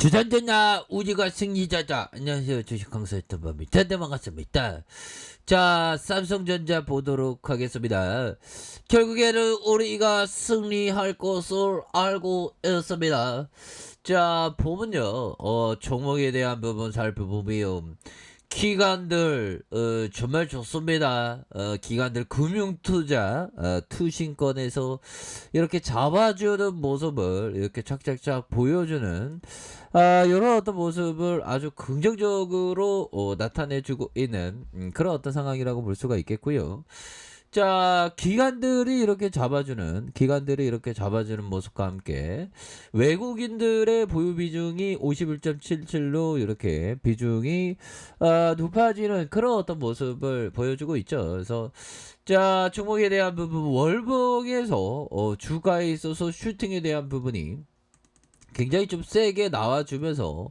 주산전야 우리가 승리자자. 안녕하세요, 주식강사 유튜버입니다. 네, 반갑습니다. 자, 삼성전자 보도록 하겠습니다. 결국에는 우리가 승리할 것을 알고 있습니다. 자, 보면요, 종목에 대한 부분 살펴보면 기관들 정말 좋습니다. 기관들 금융투자 투신권에서 이렇게 잡아주는 모습을 이렇게 착착착 보여주는 이런 어떤 모습을 아주 긍정적으로 나타내주고 있는 그런 어떤 상황이라고 볼 수가 있겠고요. 자, 기관들이 이렇게 잡아주는 모습과 함께 외국인들의 보유 비중이 51.77로 이렇게 비중이 높아지는 그런 어떤 모습을 보여주고 있죠. 그래서 자, 종목에 대한 부분 월봉에서 주가에 있어서 슈팅에 대한 부분이 굉장히 좀 세게 나와주면서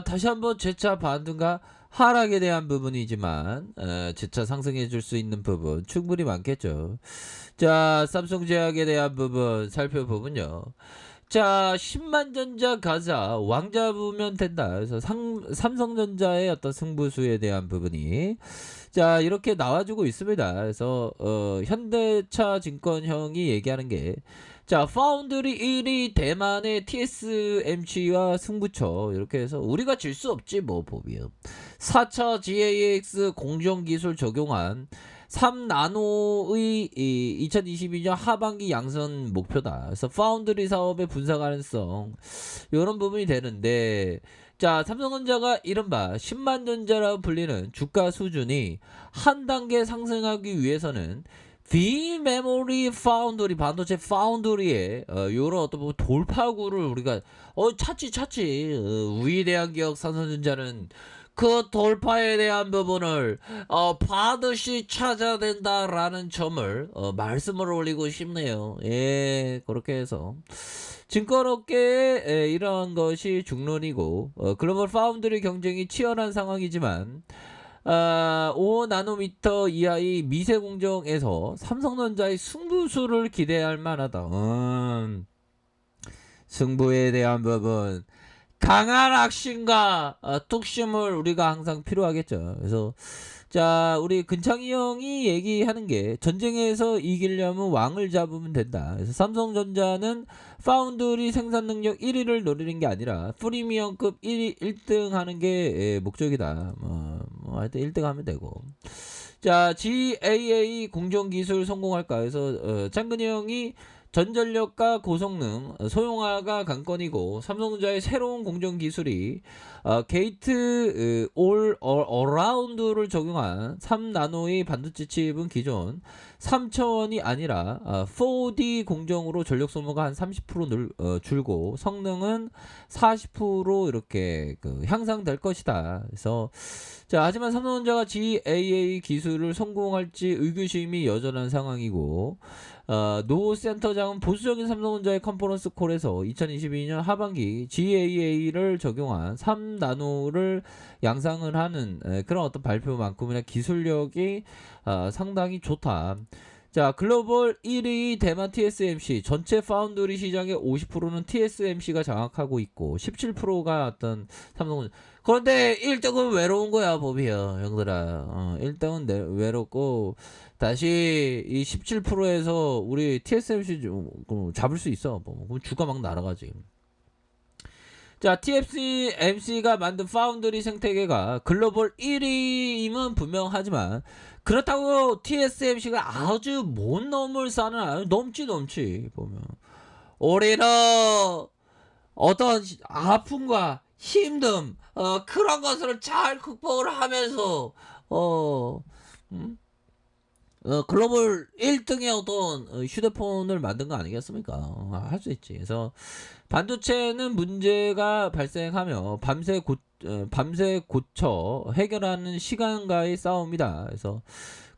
다시 한번 재차 반등과 하락에 대한 부분이지만 재차 상승해 줄 수 있는 부분 충분히 많겠죠. 자, 삼성제약에 대한 부분 살펴보면요. 자, 10만전자 가자 왕 잡으면 된다. 그래서 삼성전자의 어떤 승부수에 대한 부분이 자 이렇게 나와주고 있습니다. 그래서 현대차 증권형이 얘기하는 게 자, 파운드리 1위 대만의 TSMC와 승부처 이렇게 해서 우리가 질 수 없지 뭐 보면 4차 GAX 공정기술 적용한 3나노의 2022년 하반기 양선 목표다. 그래서 파운드리 사업의 분사 가능성 이런 부분이 되는데 자, 삼성전자가 이른바 10만전자라고 불리는 주가 수준이 한 단계 상승하기 위해서는 비메모리 파운드리 반도체 파운드리의 요런 어떤 뭐 돌파구를 우리가 찾지 위대한 기업 삼성전자는 그 돌파에 대한 부분을 반드시 찾아야 된다라는 점을 말씀을 올리고 싶네요. 예, 그렇게 해서 증권업계에 이러한 것이 중론이고 글로벌 파운드리 경쟁이 치열한 상황이지만 5나노미터 이하의 미세 공정에서 삼성전자의 승부수를 기대할 만하다. 승부에 대한 부분 강한 확신과 뚝심을 우리가 항상 필요하겠죠. 그래서 자, 우리 근창희 형이 얘기하는 게 전쟁에서 이기려면 왕을 잡으면 된다. 그래서 삼성전자는 파운드리 생산 능력 1위를 노리는 게 아니라 프리미엄급 1등 하는 게 목적이다. 하여튼 1등 하면 되고. 자, GAA 공정기술 성공할까 해서 창근이 형이 전전력과 고성능, 소형화가 관건이고 삼성전자의 새로운 공정 기술이 게이트 올 어라운드를 적용한 3나노의 반도체 칩은 기존 3차원이 아니라 4D 공정으로 전력 소모가 한 30% 줄고 성능은 40% 이렇게 향상될 것이다. 그래서 자, 하지만 삼성전자가 GAA 기술을 성공할지 의구심이 여전한 상황이고 노 센터장은 보수적인 삼성전자의 컨퍼런스 콜에서 2022년 하반기 GAA를 적용한 3나노를 양상을 하는 그런 어떤 발표만큼이나 기술력이 상당히 좋다. 자, 글로벌 1위 대만 TSMC 전체 파운드리 시장의 50%는 TSMC가 장악하고 있고 17%가 어떤 삼성전자. 그런데 1등은 외로운 거야 보면 형들아. 1등은 외롭고 다시 이 17%에서 우리 TSMC 잡을 수 있어. 그럼 주가 막 날아가지. 자, TSMC가 만든 파운드리 생태계가 글로벌 1위임은 분명하지만 그렇다고 TSMC가 아주 못 넘을 산은 아니에요. 넘지 보면 우리는 어떤 아픔과 힘듦 그런 것을 잘 극복을 하면서 글로벌 1등의 어떤 휴대폰을 만든 거 아니겠습니까? 할 수 있지. 그래서 반도체는 문제가 발생하며 밤새 고쳐 해결하는 시간과의 싸움이다. 그래서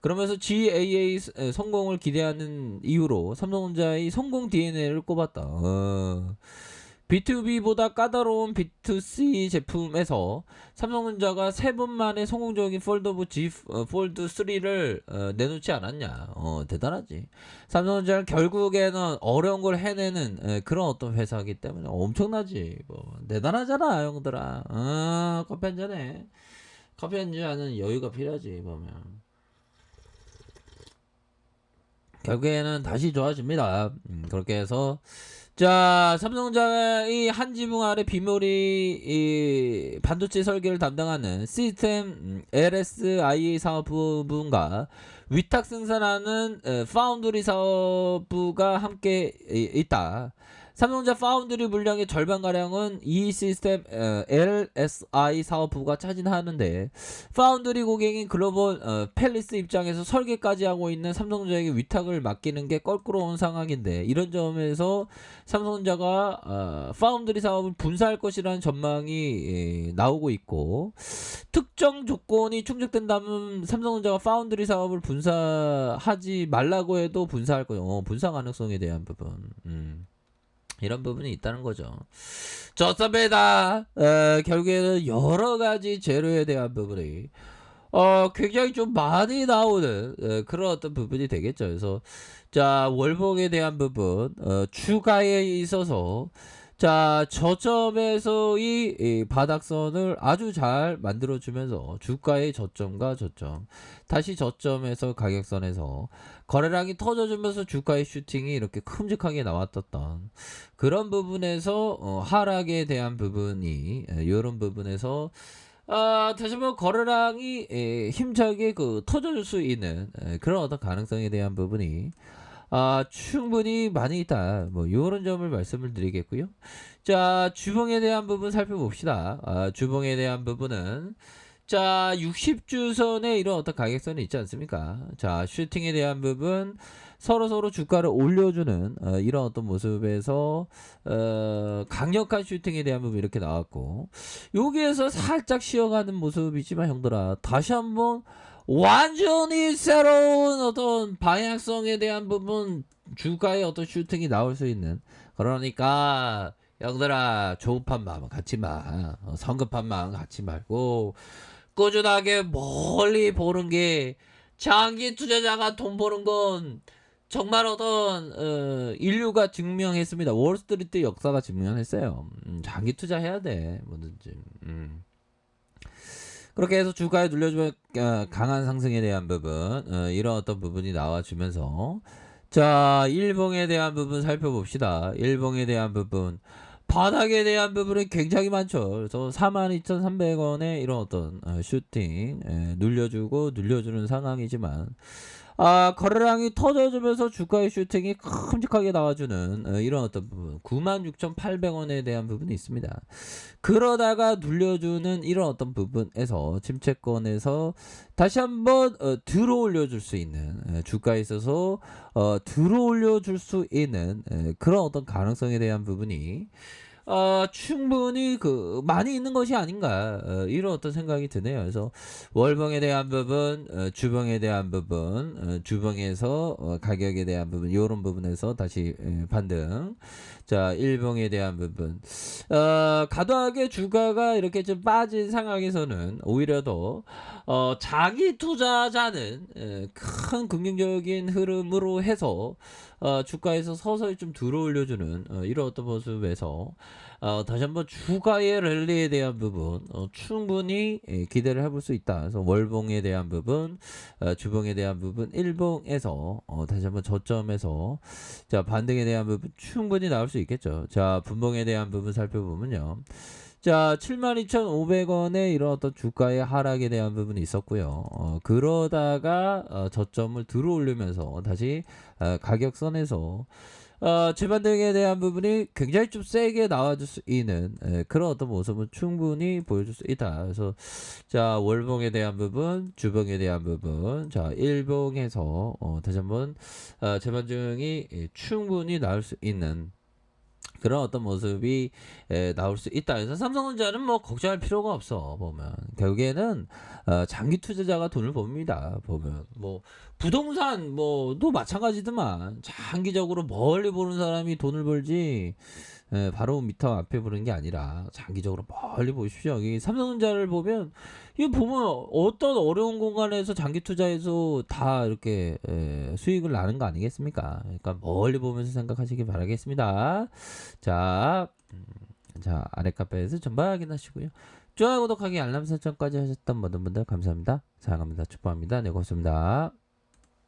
그러면서 GAA 성공을 기대하는 이유로 삼성전자의 성공 DNA를 꼽았다. B2B보다 까다로운 B2C 제품에서 삼성전자가 3분 만에 성공적인 폴더브 G 폴드 3를 내놓지 않았냐. 대단하지. 삼성전자는 결국에는 어려운 걸 해내는 그런 어떤 회사이기 때문에 엄청나지. 뭐 대단하잖아, 형들아. 커피 한 잔해. 커피 한 잔은 여유가 필요하지 보면. 결국에는 다시 좋아집니다. 그렇게 해서 자, 삼성전자의 한 지붕 아래 비메모리 이 반도체 설계를 담당하는 시스템 LSIA 사업부분과 위탁 생산하는 파운드리 사업부가 함께 있다. 삼성전자 파운드리 물량의 절반가량은 이 시스템 LSI 사업부가 차지하는데 파운드리 고객인 글로벌 팰리스 입장에서 설계까지 하고 있는 삼성전자에게 위탁을 맡기는 게 껄끄러운 상황인데 이런 점에서 삼성전자가 파운드리 사업을 분사할 것이라는 전망이 나오고 있고 특정 조건이 충족된다면 삼성전자가 파운드리 사업을 분사하지 말라고 해도 분사할 거예요. 분사 가능성에 대한 부분. 이런 부분이 있다는 거죠. 좋습니다. 결국에는 여러 가지 재료에 대한 부분이 굉장히 좀 많이 나오는 그런 어떤 부분이 되겠죠. 그래서 자 월봉에 대한 부분 추가에 있어서 자 저점에서의 이 바닥선을 아주 잘 만들어주면서 주가의 저점과 저점 다시 저점에서 가격선에서 거래량이 터져주면서 주가의 슈팅이 이렇게 큼직하게 나왔던 그런 부분에서 하락에 대한 부분이 이런 부분에서 다시 한번 거래량이 힘차게 터져줄 수 있는 그런 어떤 가능성에 대한 부분이 충분히 많이 있다. 뭐 이런 점을 말씀을 드리겠고요. 자, 주봉에 대한 부분 살펴봅시다. 주봉에 대한 부분은 자, 60주선에 이런 어떤 가격선이 있지 않습니까? 자, 슈팅에 대한 부분 서로 주가를 올려주는 이런 어떤 모습에서 강력한 슈팅에 대한 부분 이렇게 나왔고 여기에서 살짝 쉬어가는 모습이지만 형들아 다시 한번 완전히 새로운 어떤 방향성에 대한 부분 주가의 어떤 슈팅이 나올 수 있는 그러니까 형들아 조급한 마음 갖지 마 성급한 마음 갖지 말고 꾸준하게 멀리 보는 게 장기 투자자가 돈 버는 건 정말 어떤 인류가 증명했습니다. 월스트리트 역사가 증명했어요. 장기 투자해야 돼 뭐든지. 그렇게 해서 주가에 눌려주면 강한 상승에 대한 부분 이런 어떤 부분이 나와주면서 자 일봉에 대한 부분 살펴봅시다. 일봉에 대한 부분 바닥에 대한 부분은 굉장히 많죠. 그래서 42,300원에 이런 어떤 슈팅 눌려주고 눌려주는 상황이지만 거래량이 터져주면서 주가의 슈팅이 큼직하게 나와주는 이런 어떤 부분 96,800원에 대한 부분이 있습니다. 그러다가 눌려주는 이런 어떤 부분에서 침체권에서 다시 한번 들어올려줄 수 있는 주가에 있어서 들어올려줄 수 있는 그런 어떤 가능성에 대한 부분이 충분히 많이 있는 것이 아닌가 이런 어떤 생각이 드네요. 그래서 월봉에 대한 부분, 주봉에 대한 부분, 주봉에서 가격에 대한 부분 이런 부분에서 다시 반등. 자 일봉에 대한 부분 과도하게 주가가 이렇게 좀 빠진 상황에서는 오히려 더 자기 투자자는 큰 긍정적인 흐름으로 해서 주가에서 서서히 좀 들어올려주는 이런 어떤 모습에서 다시 한번 주가의 랠리에 대한 부분 충분히 기대를 해볼 수 있다. 그래서 월봉에 대한 부분, 주봉에 대한 부분, 일봉에서 다시 한번 저점에서 자 반등에 대한 부분 충분히 나올 수 있겠죠. 자 분봉에 대한 부분 살펴보면요. 자 72,500원에 이런 어떤 주가의 하락에 대한 부분이 있었고요. 그러다가 저점을 들어올리면서 다시 가격선에서 재반등에 대한 부분이 굉장히 좀 세게 나와줄 수 있는 그런 어떤 모습은 충분히 보여줄 수 있다. 그래서 자 월봉에 대한 부분, 주봉에 대한 부분, 자 일봉에서 다시 한번 재반등이 충분히 나올 수 있는 그런 어떤 모습이 나올 수 있다. 그래서 삼성전자는 뭐 걱정할 필요가 없어. 보면 결국에는 장기 투자자가 돈을 봅니다. 보면 뭐 부동산 뭐도 마찬가지더만. 장기적으로 멀리 보는 사람이 돈을 벌지, 바로 미터 앞에 보는 게 아니라 장기적으로 멀리 보십시오. 이 삼성전자를 보면, 이 보면 어떤 어려운 공간에서 장기 투자해서 다 이렇게 수익을 나는 거 아니겠습니까? 그러니까 멀리 보면서 생각하시기 바라겠습니다. 자, 자, 아래 카페에서 전부 확인하시고요. 좋아요, 구독하기, 알람 설정까지 하셨던 모든 분들 감사합니다. 사랑합니다. 축복합니다. 네, 고맙습니다.